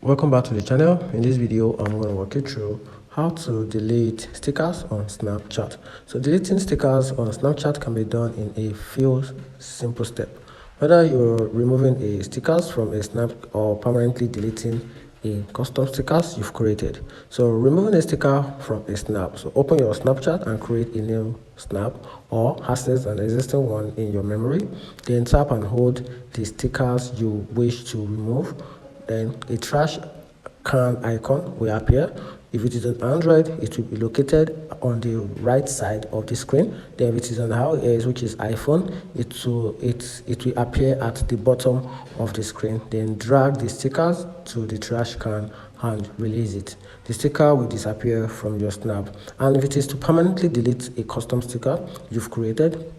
Welcome back to the channel. In this video I'm going to walk you through how to delete stickers on Snapchat. So deleting stickers on Snapchat can be done in a few simple steps. Whether you're removing a stickers from a snap or permanently deleting a custom stickers you've created. So removing a sticker from a snap, so open your Snapchat and create a new snap or access an existing one in your memory. Then tap and hold the stickers you wish to remove. Then a trash can icon will appear. If it is on Android, it will be located on the right side of the screen. Then if it is on iOS, which is iPhone, it will appear at the bottom of the screen. Then drag the stickers to the trash can and release it. The sticker will disappear from your snap. And if it is to permanently delete a custom sticker you've created,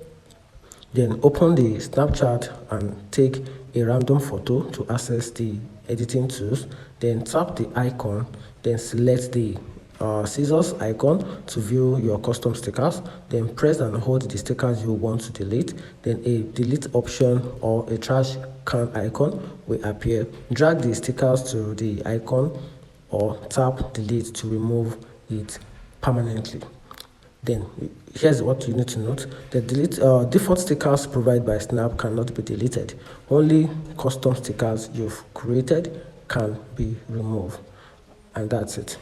then open the Snapchat and take a random photo to access the editing tools. Then tap the icon, then select the scissors icon to view your custom stickers. Then press and hold the stickers you want to delete. Then a delete option or a trash can icon will appear. Drag the stickers to the icon or tap delete to remove it permanently. Then here's what you need to note: the default stickers provided by Snap cannot be deleted. Only custom stickers you've created can be removed. And that's it.